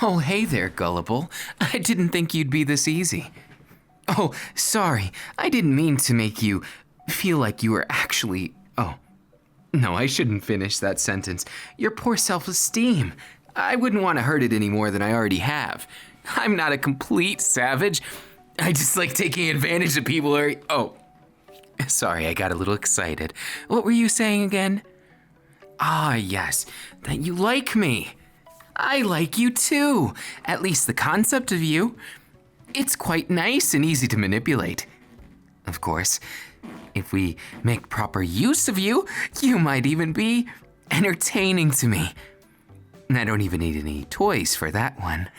Oh, hey there, Gullible. I didn't think you'd be this easy. Oh, sorry. I didn't mean to make you feel like you were actually... Oh, no, I shouldn't finish that sentence. Your poor self-esteem. I wouldn't want to hurt it any more than I already have. I'm not a complete savage. I just like taking advantage of people who are... Oh, sorry, I got a little excited. What were you saying again? Ah, yes, that you like me. I like you too. At least the concept of you. It's quite nice and easy to manipulate. Of course, if we make proper use of you, you might even be entertaining to me. And I don't even need any toys for that one.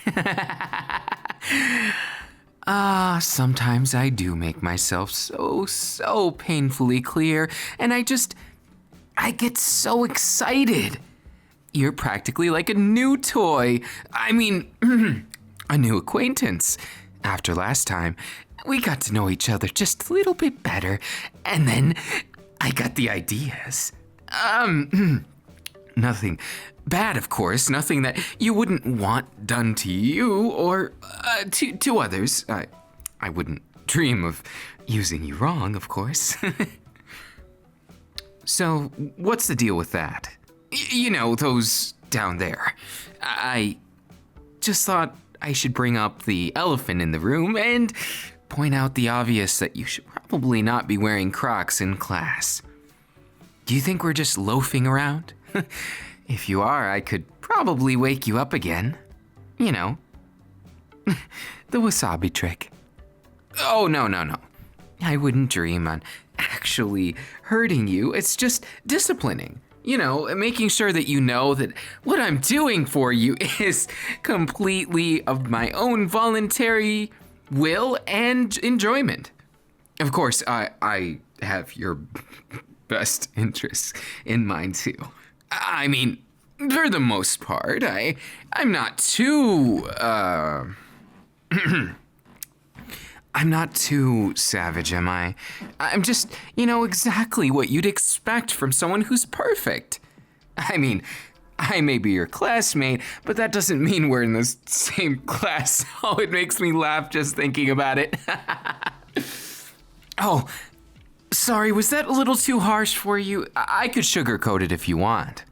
Sometimes I do make myself so painfully clear, and I get so excited. You're practically like a new toy. I mean, a new acquaintance. After last time, we got to know each other just a little bit better, and then I got the ideas. Nothing bad, of course, nothing that you wouldn't want done to you or to others. I wouldn't dream of using you wrong, of course. So, what's the deal with that? You know, those down there. I just thought I should bring up the elephant in the room and point out the obvious that you should probably not be wearing Crocs in class. Do you think we're just loafing around? If you are, I could probably wake you up again. You know, the wasabi trick. Oh, no. I wouldn't dream on actually hurting you. It's just disciplining. You know, making sure that you know that what I'm doing for you is completely of my own voluntary will and enjoyment. Of course, I have your best interests in mind too. I mean, for the most part, I'm not too, I'm not too savage, am I? I'm just, exactly what you'd expect from someone who's perfect. I mean, I may be your classmate, but that doesn't mean we're in the same class. Oh, it makes me laugh just thinking about it. Oh, sorry, was that a little too harsh for you? I could sugarcoat it if you want.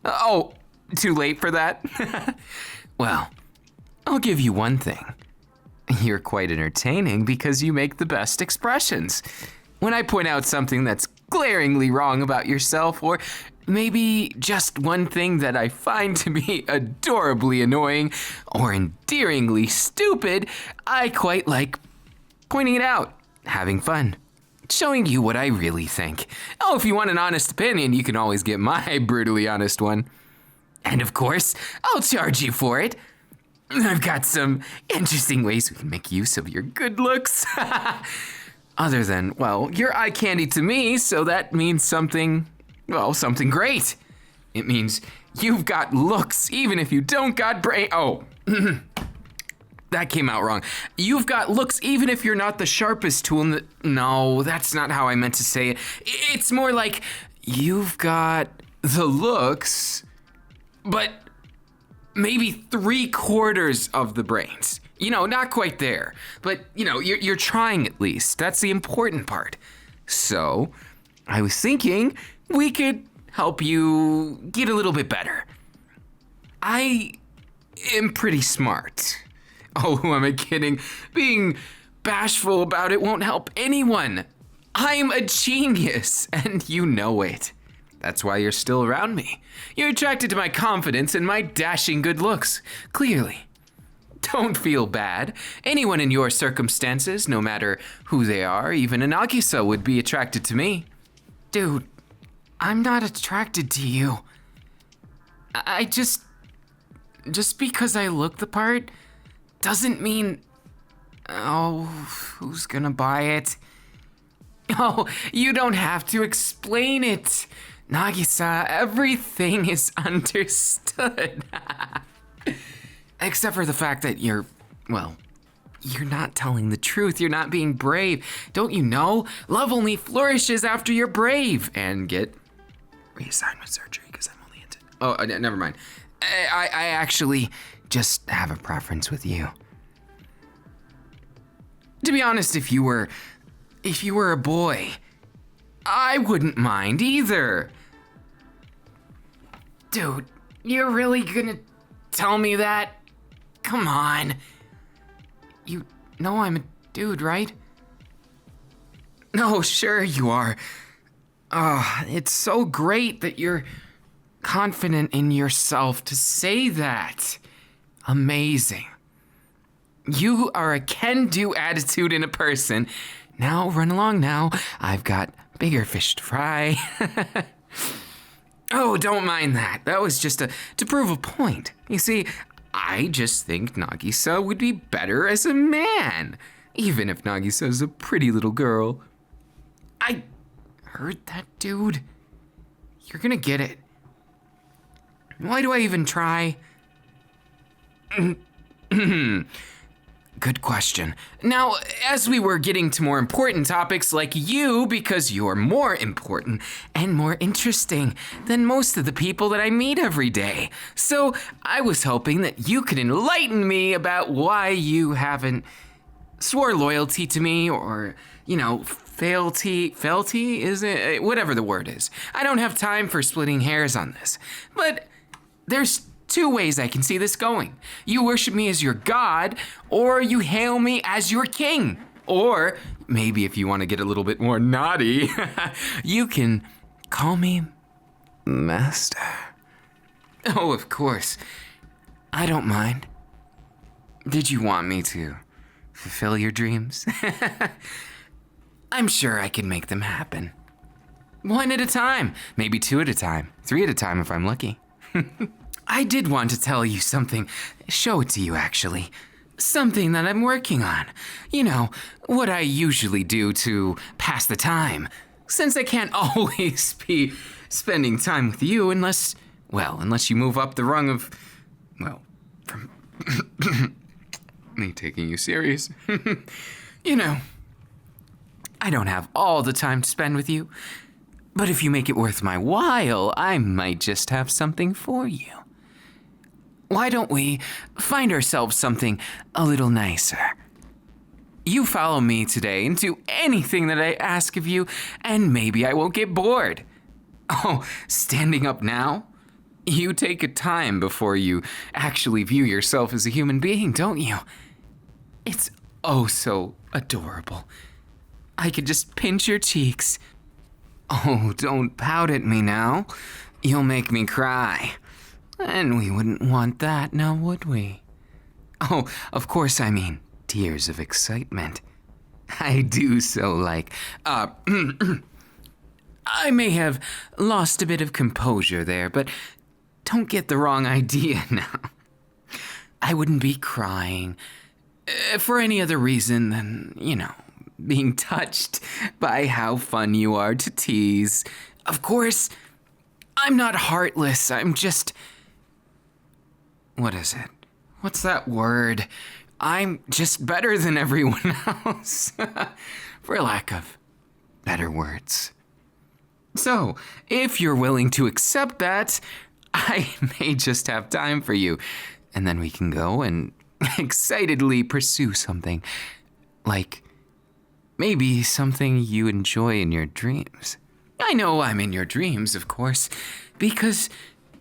Oh, too late for that? Well, I'll give you one thing. You're quite entertaining because you make the best expressions. When I point out something that's glaringly wrong about yourself, or maybe just one thing that I find to be adorably annoying or endearingly stupid, I quite like pointing it out, having fun, showing you what I really think. Oh, if you want an honest opinion, you can always get my brutally honest one. And of course, I'll charge you for it. I've got some interesting ways we can make use of your good looks. Other than, well, you're eye candy to me, so that means something great. It means you've got looks, even if you don't got brain. Oh, that came out wrong. You've got looks, even if you're not the sharpest tool in the... No, that's not how I meant to say it. It's more like you've got the looks, but maybe 3/4 of the brains. Not quite there, but you're trying at least. That's the important part. So, I was thinking we could help you get a little bit better. I am pretty smart. Oh, who am I kidding? Being bashful about it won't help anyone. I'm a genius, and you know it. That's why you're still around me. You're attracted to my confidence and my dashing good looks, clearly. Don't feel bad. Anyone in your circumstances, no matter who they are, even a Nagisa would be attracted to me. Dude, I'm not attracted to you. I just because I look the part doesn't mean, who's gonna buy it? Oh, you don't have to explain it. Nagisa, everything is understood. Except for the fact that you're not telling the truth. You're not being brave. Don't you know? Love only flourishes after you're brave. And get reassignment surgery because I'm only into... Oh, never mind. I actually just have a preference with you. To be honest, if you were a boy, I wouldn't mind either. Dude, you're really gonna tell me that? Come on. You know I'm a dude, right? No, sure you are. Oh, it's so great that you're confident in yourself to say that. Amazing. You are a can-do attitude in a person. Now, run along now. I've got bigger fish to fry. Oh, don't mind that. That was just to prove a point. You see, I just think Nagisa would be better as a man, even if Nagisa's a pretty little girl. I heard that, dude. You're gonna get it. Why do I even try? Good question. Now, as we were getting to more important topics like you, because you're more important and more interesting than most of the people that I meet every day. So I was hoping that you could enlighten me about why you haven't swore loyalty to me or, fealty, is it? Whatever the word is. I don't have time for splitting hairs on this. But there's two ways I can see this going. You worship me as your god, or you hail me as your king. Or maybe if you want to get a little bit more naughty, you can call me master. Oh, of course. I don't mind. Did you want me to fulfill your dreams? I'm sure I can make them happen. One at a time, maybe two at a time, three at a time if I'm lucky. I did want to tell you something, show it to you actually. Something that I'm working on. What I usually do to pass the time. Since I can't always be spending time with you unless you move up the rung of, from me taking you serious. I don't have all the time to spend with you, but if you make it worth my while, I might just have something for you. Why don't we find ourselves something a little nicer? You follow me today and do anything that I ask of you, and maybe I won't get bored. Oh, standing up now? You take a time before you actually view yourself as a human being, don't you? It's oh so adorable. I could just pinch your cheeks. Oh, don't pout at me now. You'll make me cry. And we wouldn't want that, now would we? Oh, of course I mean tears of excitement. I do so like, I may have lost a bit of composure there, but don't get the wrong idea now. I wouldn't be crying for any other reason than, being touched by how fun you are to tease. Of course, I'm not heartless, I'm just... What is it? What's that word? I'm just better than everyone else, for lack of better words. So, if you're willing to accept that, I may just have time for you, and then we can go and excitedly pursue something, like maybe something you enjoy in your dreams. I know I'm in your dreams, of course, because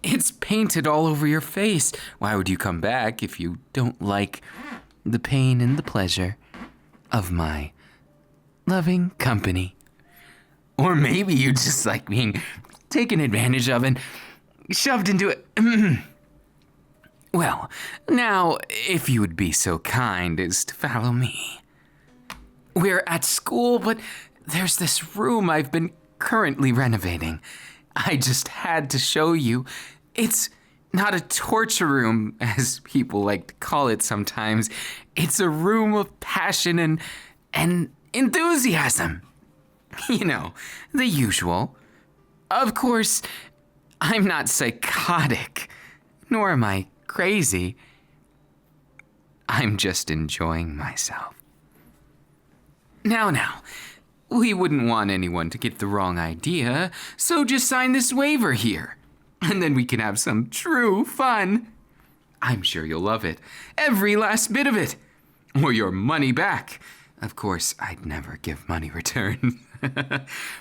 it's painted all over your face. Why would you come back if you don't like the pain and the pleasure of my loving company? Or maybe you just like being taken advantage of and shoved into it. Well, now, if you would be so kind as to follow me. We're at school, but there's this room I've been currently renovating. I just had to show you. It's not a torture room, as people like to call it sometimes. It's a room of passion and enthusiasm. The usual. Of course, I'm not psychotic, nor am I crazy. I'm just enjoying myself. Now, we wouldn't want anyone to get the wrong idea, so just sign this waiver here, and then we can have some true fun. I'm sure you'll love it. Every last bit of it. Or your money back. Of course, I'd never give money return.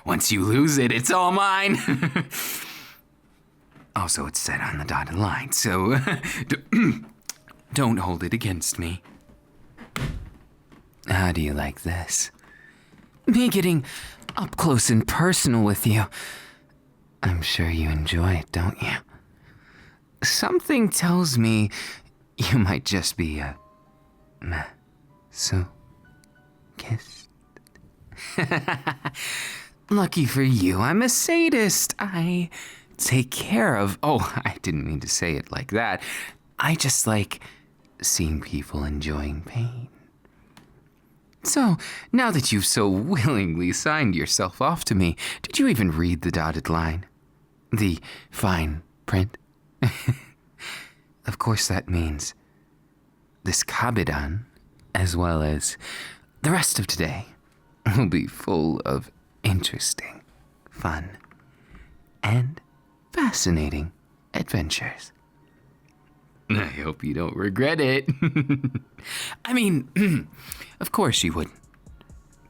Once you lose it, it's all mine. Also, it's set on the dotted line, so don't hold it against me. How do you like this? Me getting up close and personal with you. I'm sure you enjoy it, don't you? Something tells me you might just be a so kissed. Lucky for you, I'm a sadist. I take care of... Oh, I didn't mean to say it like that. I just like seeing people enjoying pain. So, now that you've so willingly signed yourself off to me, did you even read the dotted line? The fine print? Of course that means this Kabidan, as well as the rest of today, will be full of interesting, fun, and fascinating adventures. I hope you don't regret it. I mean, of course you wouldn't.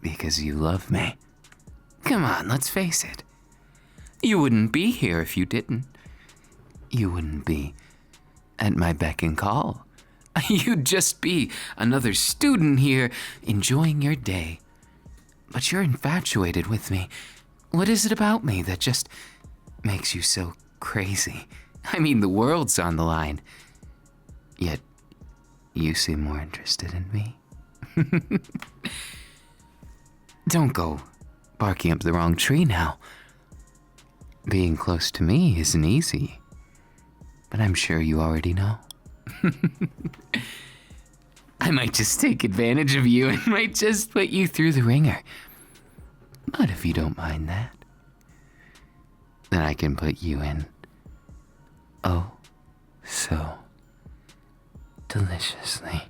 Because you love me. Come on, let's face it. You wouldn't be here if you didn't. You wouldn't be at my beck and call. You'd just be another student here enjoying your day. But you're infatuated with me. What is it about me that just makes you so crazy? I mean, the world's on the line. Yet, you seem more interested in me. Don't go barking up the wrong tree now. Being close to me isn't easy. But I'm sure you already know. I might just take advantage of you and might just put you through the ringer. But if you don't mind that, then I can put you in. Oh, so deliciously.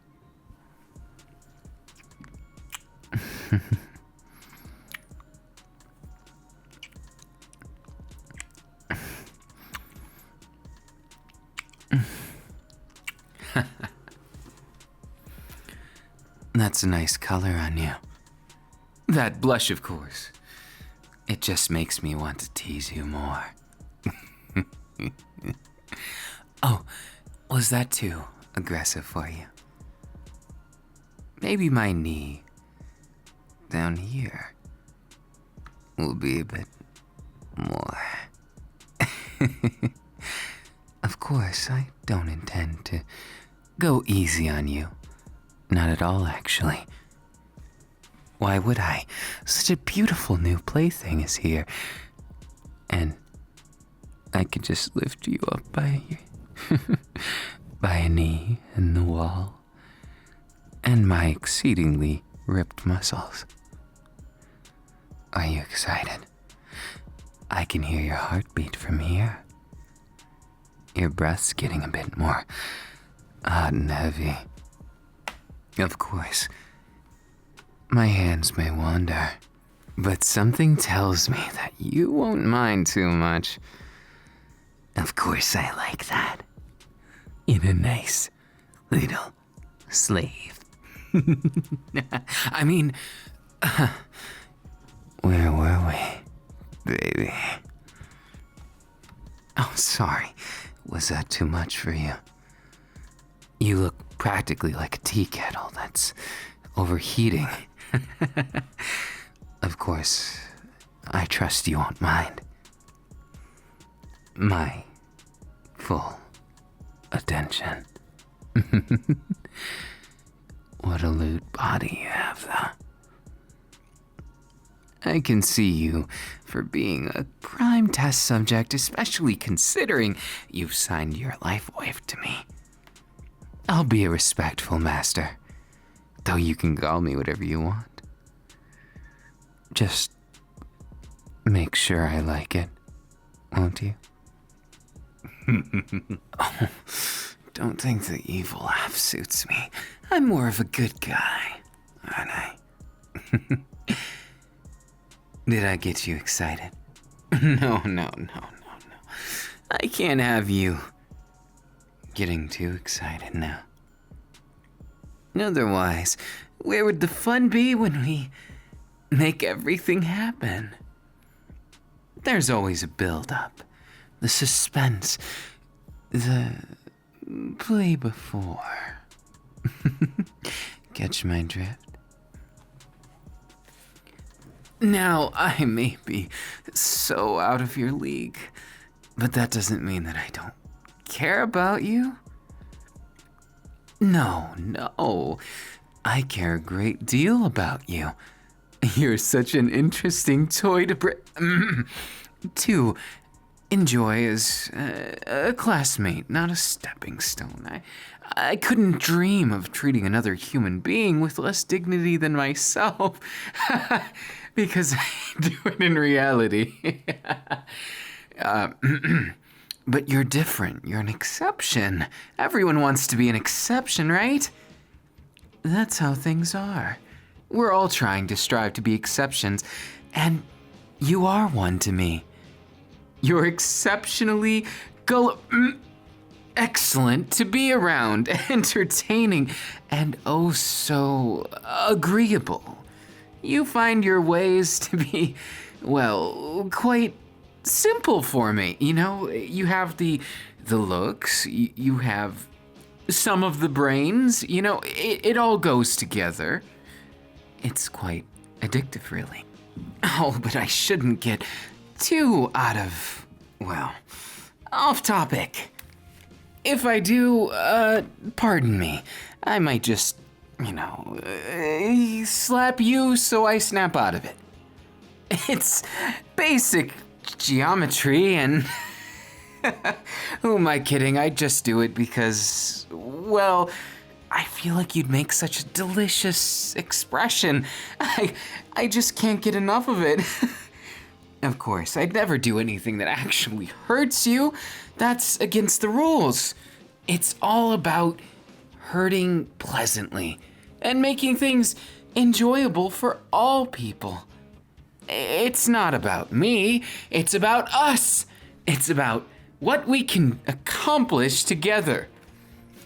That's a nice color on you. That blush, of course. It just makes me want to tease you more. Oh, was that too aggressive for you? Maybe my knee down here will be a bit more. Of course, I don't intend to go easy on you. Not at all, actually. Why would I? Such a beautiful new plaything is here. And I could just lift you up by by a knee in the wall. And my exceedingly ripped muscles. Are you excited? I can hear your heartbeat from here. Your breath's getting a bit more hot and heavy. Of course, my hands may wander, but something tells me that you won't mind too much. Of course I like that. In a nice little slave. I mean, where were we, baby? Oh, sorry. Was that too much for you? You look practically like a tea kettle that's overheating. Of course, I trust you won't mind. My full attention. What a lewd body you have, though. I can see you for being a prime test subject, especially considering you've signed your life away to me. I'll be a respectful master, though you can call me whatever you want. Just make sure I like it, won't you? Oh, don't think the evil laugh suits me. I'm more of a good guy, aren't I? Did I get you excited? No. I can't have you getting too excited now. Otherwise, where would the fun be when we make everything happen? There's always a build-up, the suspense, the play before. Catch my drift? Now, I may be so out of your league, but that doesn't mean that I don't care about you. No, I care a great deal about you. You're such an interesting toy to enjoy as a classmate, not a stepping stone. I couldn't dream of treating another human being with less dignity than myself, because I do it in reality. But you're different. You're an exception. Everyone wants to be an exception, right? That's how things are. We're all trying to strive to be exceptions, and you are one to me. You're exceptionally excellent to be around, entertaining, and oh so agreeable. You find your ways to be, well, quite simple for me. You know, you have the looks, you have some of the brains, you know, it all goes together. It's quite addictive, really. Oh, but I shouldn't get too off topic. If I do, pardon me, I might just, slap you so I snap out of it. It's basic geometry and who am I kidding? I just do it because, well, I feel like you'd make such a delicious expression. I just can't get enough of it. Of course, I'd never do anything that actually hurts you. That's against the rules. It's all about hurting pleasantly and making things enjoyable for all people. It's not about me, it's about us. It's about what we can accomplish together.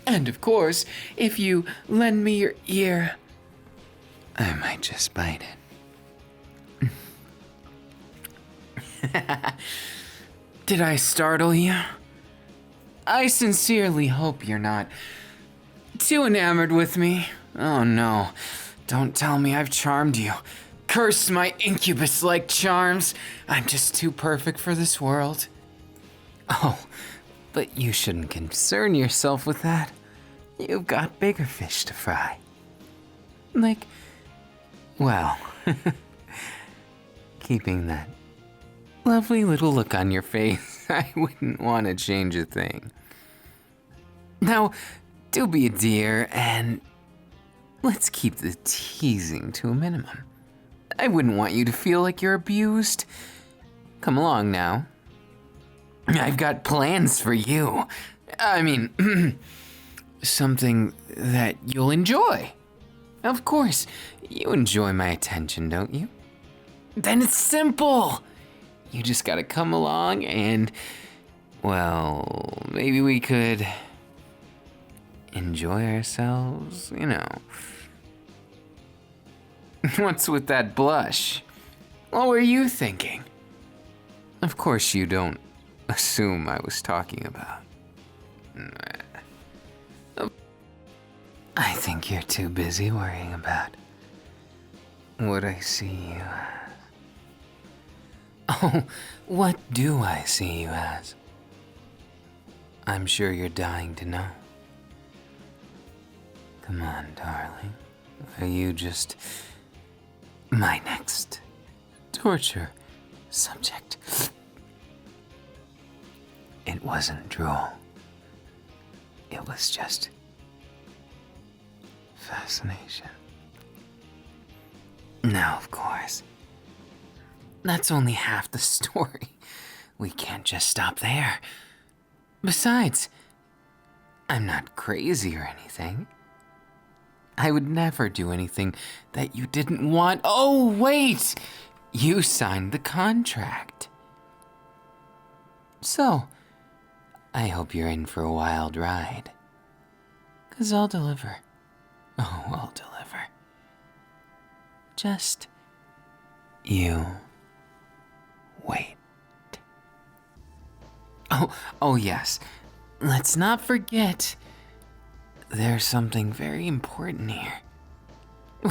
And of course, if you lend me your ear, I might just bite it. Did I startle you? I sincerely hope you're not too enamored with me. Oh no, don't tell me I've charmed you. Curse my incubus-like charms. I'm just too perfect for this world. Oh, but you shouldn't concern yourself with that. You've got bigger fish to fry. Like, well, keeping that lovely little look on your face, I wouldn't want to change a thing. Now, do be a dear and let's keep the teasing to a minimum. I wouldn't want you to feel like you're abused. Come along now. I've got plans for you. I mean, something that you'll enjoy. Of course, you enjoy my attention, don't you? Then it's simple. You just gotta come along and, well, maybe we could enjoy ourselves, What's with that blush? What were you thinking? Of course you don't assume I was talking about. I think you're too busy worrying about what I see you as. Oh, what do I see you as? I'm sure you're dying to know. Come on, darling. Are you just my next torture subject? It wasn't drool. It was just fascination. Now, of course, that's only half the story. We can't just stop there. Besides, I'm not crazy or anything. I would never do anything that you didn't want. Oh, wait! You signed the contract. So, I hope you're in for a wild ride. 'Cause I'll deliver. Oh, I'll deliver. Just you wait. Oh yes. Let's not forget, there's something very important here.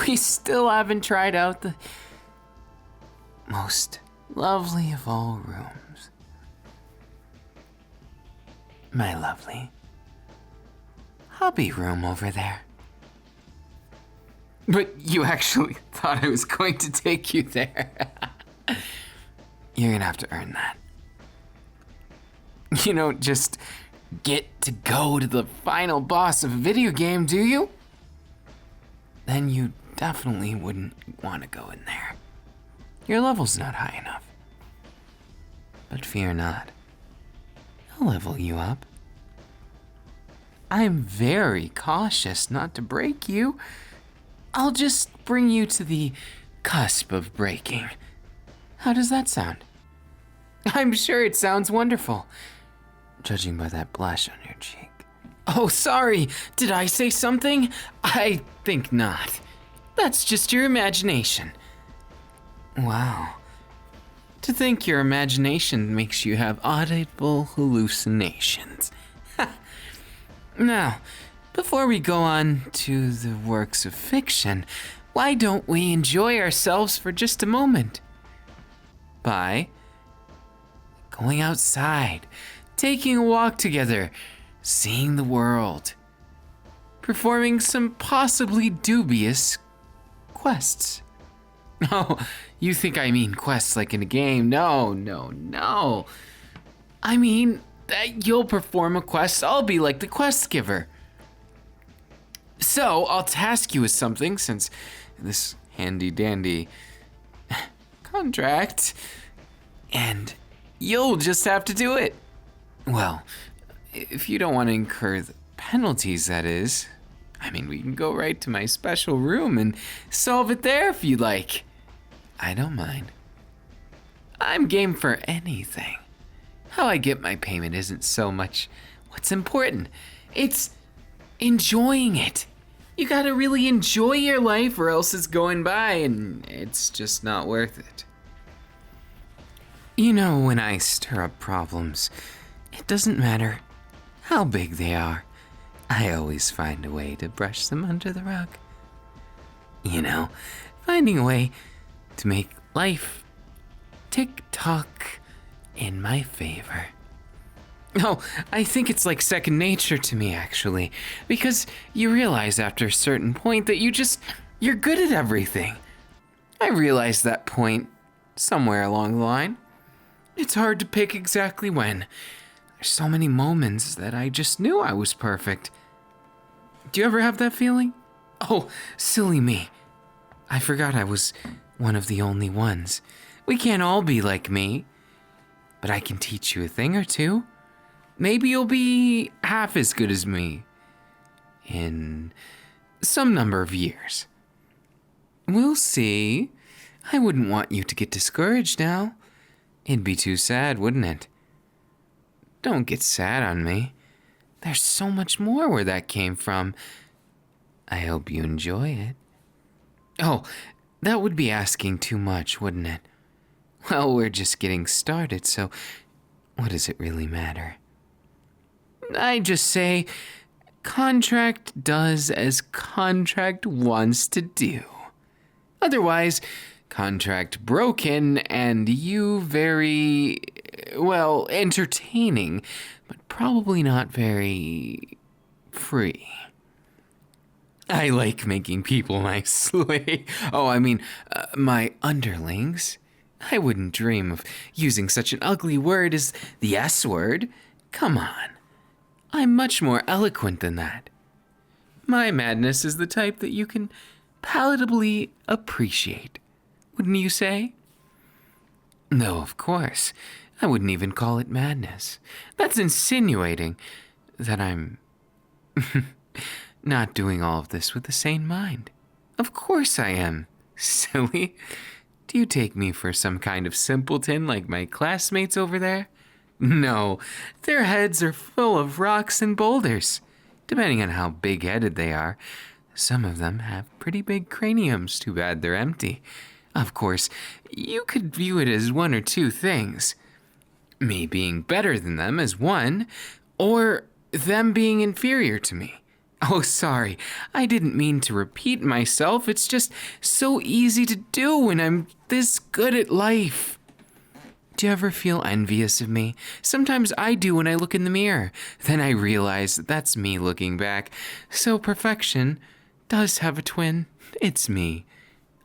We still haven't tried out the most lovely of all rooms. My lovely hobby room over there. But you actually thought I was going to take you there. You're gonna have to earn that. You don't just get to go to the final boss of a video game, do you? Then you definitely wouldn't want to go in there. Your level's not high enough. But fear not. I'll level you up. I'm very cautious not to break you. I'll just bring you to the cusp of breaking. How does that sound? I'm sure it sounds wonderful, judging by that blush on your cheek. Oh, sorry, did I say something? I think not. That's just your imagination. Wow. To think your imagination makes you have audible hallucinations. Now, before we go on to the works of fiction, why don't we enjoy ourselves for just a moment? By going outside, taking a walk together, seeing the world, performing some possibly dubious quests. Oh, you think I mean quests like in a game? No. I mean that you'll perform a quest, I'll be like the quest giver. So, I'll task you with something since this handy dandy contract, and you'll just have to do it. Well, if you don't want to incur the penalties, that is. I mean, we can go right to my special room and solve it there if you like. I don't mind. I'm game for anything. How I get my payment isn't so much what's important. It's enjoying it. You gotta really enjoy your life or else it's going by and it's just not worth it. You know, when I stir up problems, it doesn't matter how big they are. I always find a way to brush them under the rug. You know, finding a way to make life tick-tock in my favor. Oh, I think it's like second nature to me, actually, because you realize after a certain point that you're good at everything. I realized that point somewhere along the line. It's hard to pick exactly when. There's so many moments that I just knew I was perfect. Do you ever have that feeling? Oh, silly me. I forgot I was one of the only ones. We can't all be like me. But I can teach you a thing or two. Maybe you'll be half as good as me in some number of years. We'll see. I wouldn't want you to get discouraged now. It'd be too sad, wouldn't it? Don't get sad on me. There's so much more where that came from. I hope you enjoy it. Oh, that would be asking too much, wouldn't it? Well, we're just getting started, so what does it really matter? I just say, contract does as contract wants to do. Otherwise, contract broken and you very, well, entertaining, but probably not very free. I like making people my slave. My underlings. I wouldn't dream of using such an ugly word as the S word. Come on. I'm much more eloquent than that. My madness is the type that you can palatably appreciate, wouldn't you say? No, of course. I wouldn't even call it madness. That's insinuating that I'm not doing all of this with a sane mind. Of course I am. Silly. Do you take me for some kind of simpleton like my classmates over there? No, their heads are full of rocks and boulders. Depending on how big-headed they are, some of them have pretty big craniums, too bad they're empty. Of course, you could view it as one or two things. Me being better than them as one, or them being inferior to me. Oh, sorry, I didn't mean to repeat myself. It's just so easy to do when I'm this good at life. Do you ever feel envious of me? Sometimes I do when I look in the mirror. Then I realize that that's me looking back. So perfection does have a twin. It's me.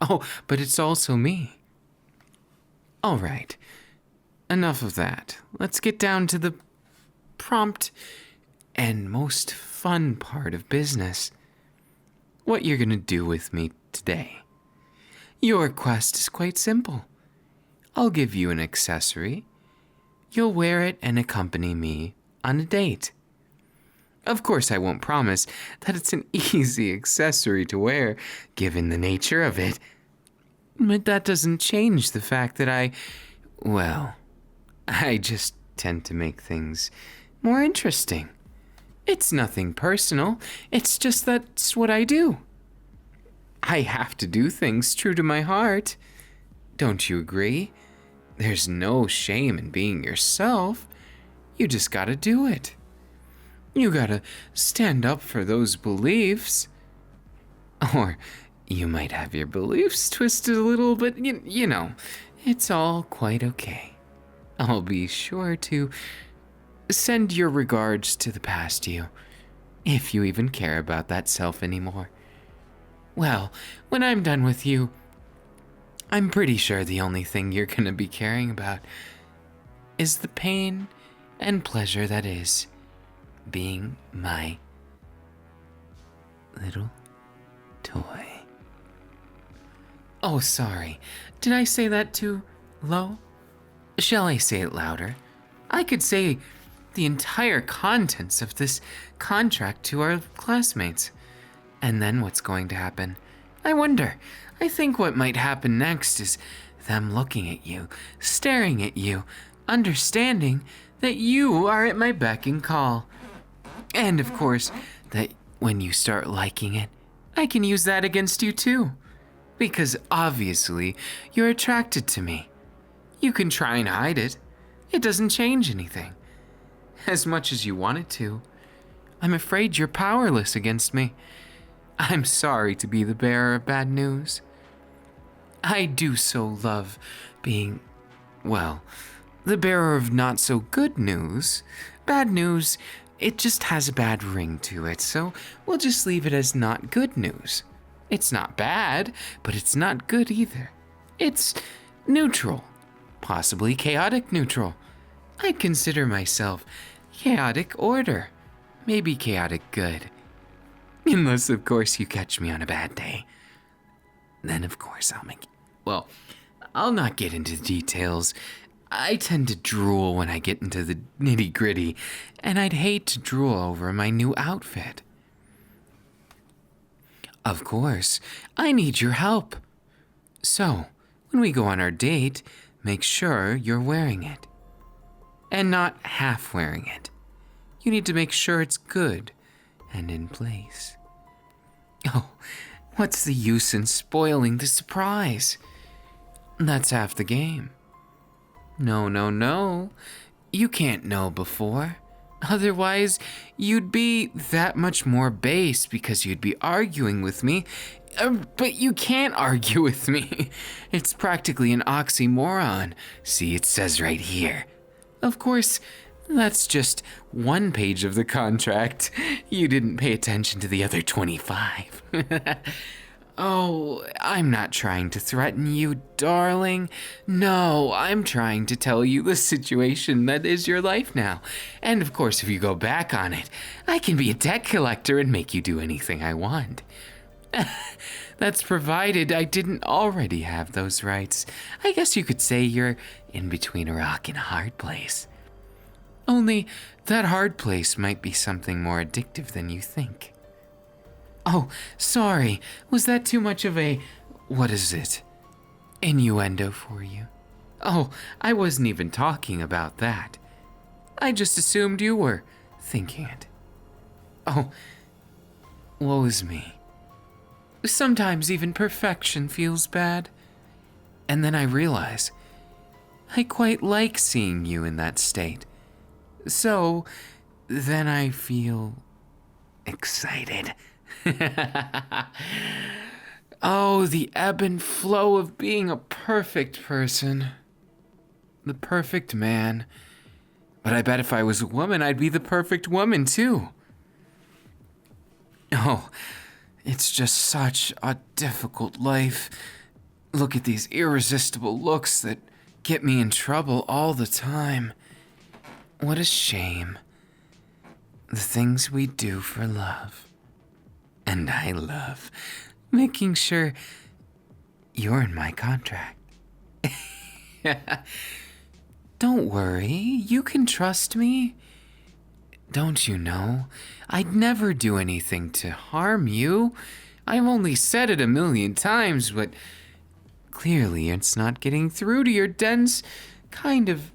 Oh, but it's also me. All right. Enough of that. Let's get down to the prompt and most fun part of business. What you're gonna do with me today. Your quest is quite simple. I'll give you an accessory. You'll wear it and accompany me on a date. Of course, I won't promise that it's an easy accessory to wear, given the nature of it. But that doesn't change the fact that I just tend to make things more interesting. It's nothing personal, it's just that's what I do. I have to do things true to my heart. Don't you agree? There's no shame in being yourself. You just gotta do it. You gotta stand up for those beliefs. Or you might have your beliefs twisted a little, but you know, it's all quite okay. I'll be sure to send your regards to the past you, if you even care about that self anymore. Well, when I'm done with you, I'm pretty sure the only thing you're gonna be caring about is the pain and pleasure that is being my little toy. Oh, sorry. Did I say that too low? Shall I say it louder? I could say the entire contents of this contract to our classmates. And then what's going to happen? I wonder. I think what might happen next is them looking at you, staring at you, understanding that you are at my beck and call. And of course, that when you start liking it, I can use that against you too. Because obviously, you're attracted to me. You can try and hide it. It doesn't change anything. As much as you want it to. I'm afraid you're powerless against me. I'm sorry to be the bearer of bad news. I do so love being, the bearer of not so good news. Bad news, it just has a bad ring to it, so we'll just leave it as not good news. It's not bad, but it's not good either. It's neutral, possibly chaotic neutral. I'd consider myself chaotic order, maybe chaotic good. Unless, of course, you catch me on a bad day. Then, of course, I'll not get into details. I tend to drool when I get into the nitty-gritty, and I'd hate to drool over my new outfit. Of course, I need your help. So, when we go on our date, make sure you're wearing it. And not half wearing it. You need to make sure it's good and in place. Oh, what's the use in spoiling the surprise? That's half the game. No. You can't know before. Otherwise, you'd be that much more base because you'd be arguing with me. But you can't argue with me. It's practically an oxymoron. See, it says right here. Of course, that's just one page of the contract. You didn't pay attention to the other 25. Oh, I'm not trying to threaten you, darling. No, I'm trying to tell you the situation that is your life now. And of course, if you go back on it, I can be a debt collector and make you do anything I want. That's provided I didn't already have those rights. I guess you could say you're in between a rock and a hard place. Only that hard place might be something more addictive than you think. Oh, sorry. Was that too much of a, innuendo for you? Oh, I wasn't even talking about that. I just assumed you were thinking it. Oh, woe is me. Sometimes even perfection feels bad. And then I realize I quite like seeing you in that state. So then I feel excited. Oh, the ebb and flow of being a perfect person. The perfect man. But I bet if I was a woman, I'd be the perfect woman too. Oh, it's just such a difficult life. Look at these irresistible looks that get me in trouble all the time. What a shame. The things we do for love. And I love making sure you're in my contract. Don't worry, you can trust me. Don't you know, I'd never do anything to harm you. I've only said it 1,000,000 times, but clearly it's not getting through to your dense, kind of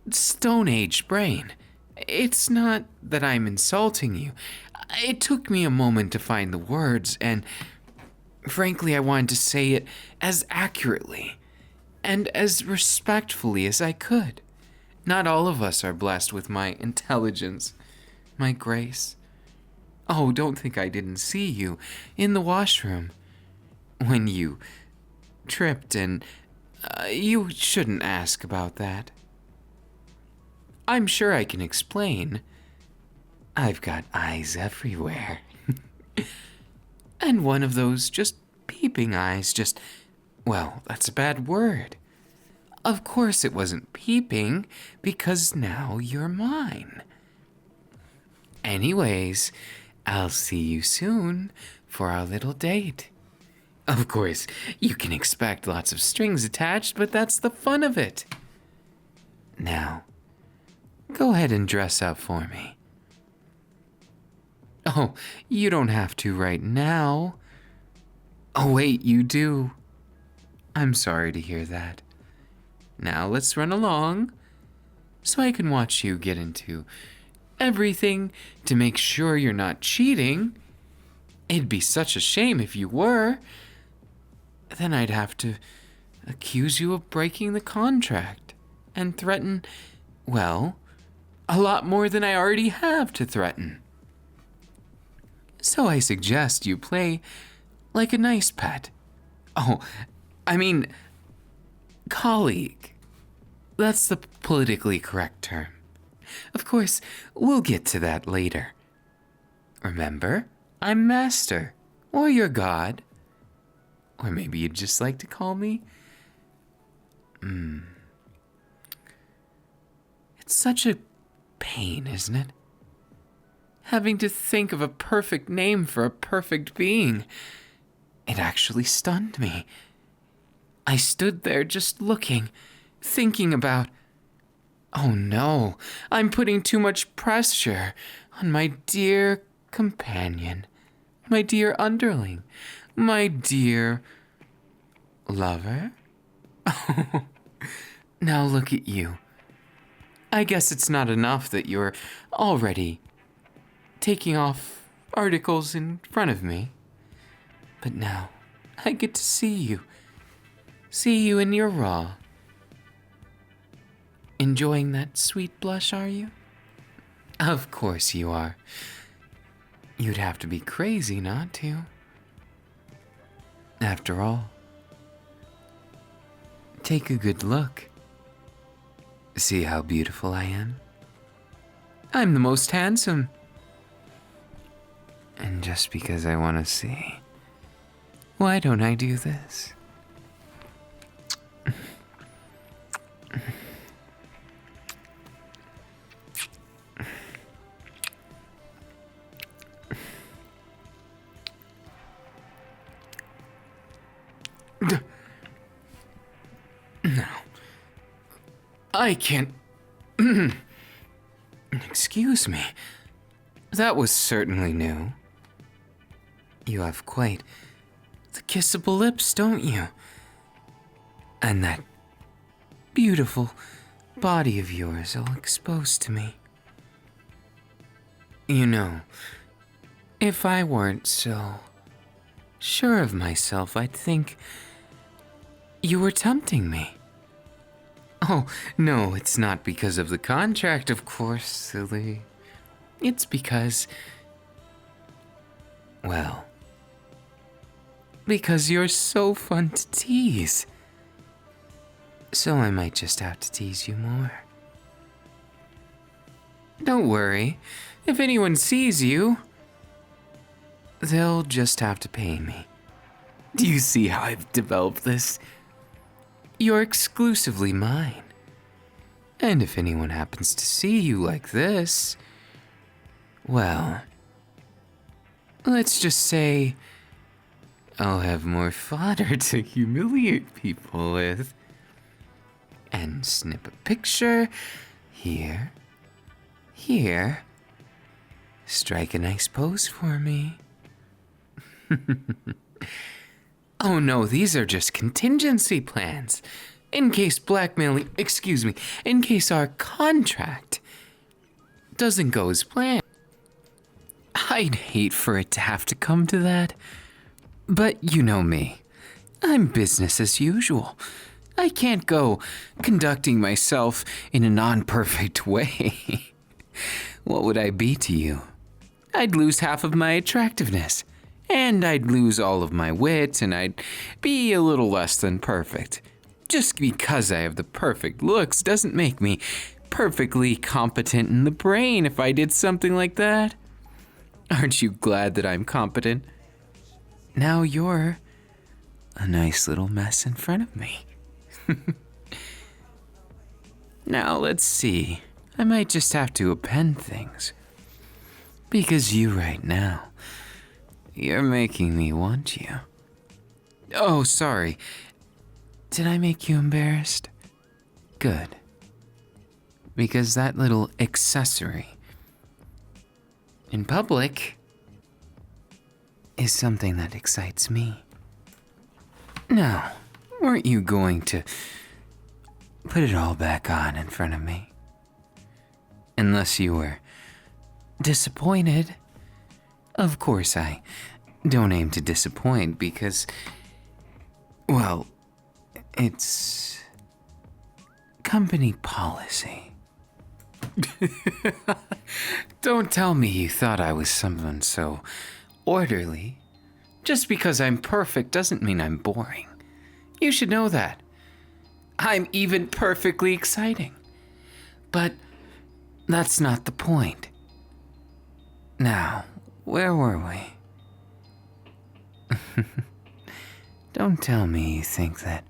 Stone Age brain. It's not that I'm insulting you. It took me a moment to find the words, and frankly, I wanted to say it as accurately and as respectfully as I could. Not all of us are blessed with my intelligence, my grace. Oh, don't think I didn't see you in the washroom when you tripped, and you shouldn't ask about that. I'm sure I can explain. I've got eyes everywhere. And one of those just peeping eyes, well, that's a bad word. Of course it wasn't peeping, because now you're mine. Anyways, I'll see you soon for our little date. Of course, you can expect lots of strings attached, but that's the fun of it. Now, go ahead and dress up for me. Oh, you don't have to right now. Oh, wait, you do. I'm sorry to hear that. Now let's run along so I can watch you get into everything to make sure you're not cheating. It'd be such a shame if you were. Then I'd have to accuse you of breaking the contract and threaten, well, a lot more than I already have to threaten. So I suggest you play like a nice pet. Oh, I mean, colleague. That's the politically correct term. Of course, we'll get to that later. Remember, I'm master, or your god. Or maybe you'd just like to call me? It's such a pain, isn't it? Having to think of a perfect name for a perfect being. It actually stunned me. I stood there just looking, thinking about, oh no, I'm putting too much pressure on my dear companion, my dear underling, my dear lover. Now look at you. I guess it's not enough that you're already taking off articles in front of me. But now I get to see you in your raw. Enjoying that sweet blush, are you? Of course you are. You'd have to be crazy not to. After all, take a good look. See how beautiful I am? I'm the most handsome. And just because I want to see, why don't I do this? No. I can't. Excuse me. That was certainly new. You have quite the kissable lips, don't you? And that beautiful body of yours all exposed to me. You know, if I weren't so sure of myself, I'd think you were tempting me. Oh, no, it's not because of the contract, of course, silly. It's because, well, because you're so fun to tease. So I might just have to tease you more. Don't worry, if anyone sees you, they'll just have to pay me. Do you see how I've developed this? You're exclusively mine. And if anyone happens to see you like this, well, let's just say I'll have more fodder to humiliate people with. And snip a picture here, here. Strike a nice pose for me. Oh no, these are just contingency plans. In case in case our contract doesn't go as planned. I'd hate for it to have to come to that. But you know me. I'm business as usual. I can't go conducting myself in a non-perfect way. What would I be to you? I'd lose half of my attractiveness. And I'd lose all of my wit, and I'd be a little less than perfect. Just because I have the perfect looks doesn't make me perfectly competent in the brain if I did something like that. Aren't you glad that I'm competent? Now you're a nice little mess in front of me. Now let's see. I might just have to append things. Because you right now, you're making me want you. Oh, sorry. Did I make you embarrassed? Good. Because that little accessory in public is something that excites me. Now, weren't you going to put it all back on in front of me? Unless you were disappointed. Of course, I don't aim to disappoint because, well, it's company policy. Don't tell me you thought I was someone so orderly. Just because I'm perfect doesn't mean I'm boring. You should know that. I'm even perfectly exciting. But that's not the point. Now, where were we? Don't tell me you think that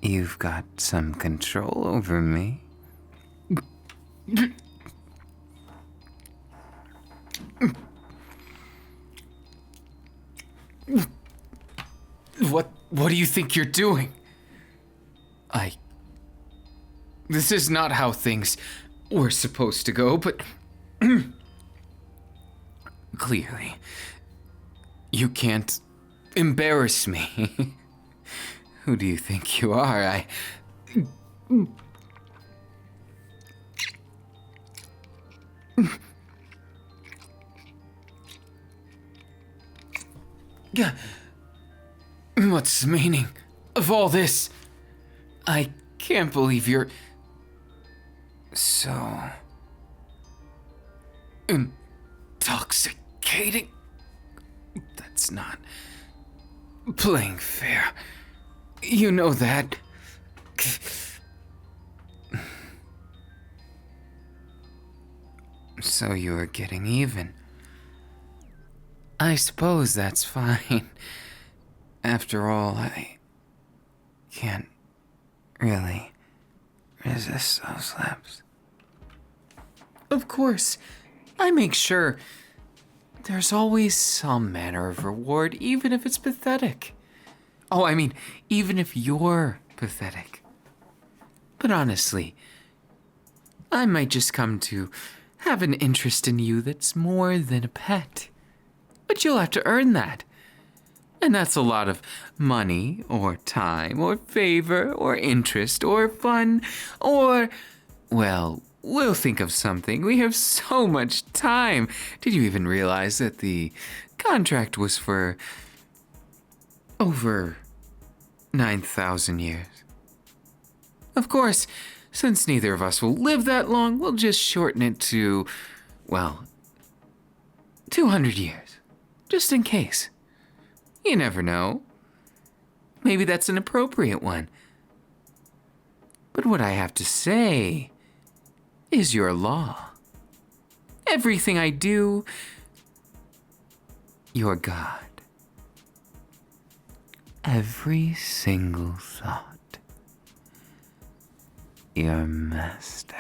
you've got some control over me. What do you think you're doing? This is not how things were supposed to go, but clearly, you can't embarrass me. Who do you think you are? What's the meaning of all this? I can't believe you're so intoxicating. That's not playing fair. You know that. So you are getting even. I suppose that's fine. After all, I can't really resist those lips. Of course, I make sure there's always some manner of reward, even if it's pathetic. Oh, I mean, even if you're pathetic. But honestly, I might just come to have an interest in you that's more than a pet. But you'll have to earn that. And that's a lot of money, or time, or favor, or interest, or fun, or, well, we'll think of something. We have so much time. Did you even realize that the contract was for over 9,000 years? Of course, since neither of us will live that long, we'll just shorten it to, well, 200 years. Just in case. You never know. Maybe that's an appropriate one. But what I have to say is your law. Everything I do, your God. Every single thought, your master.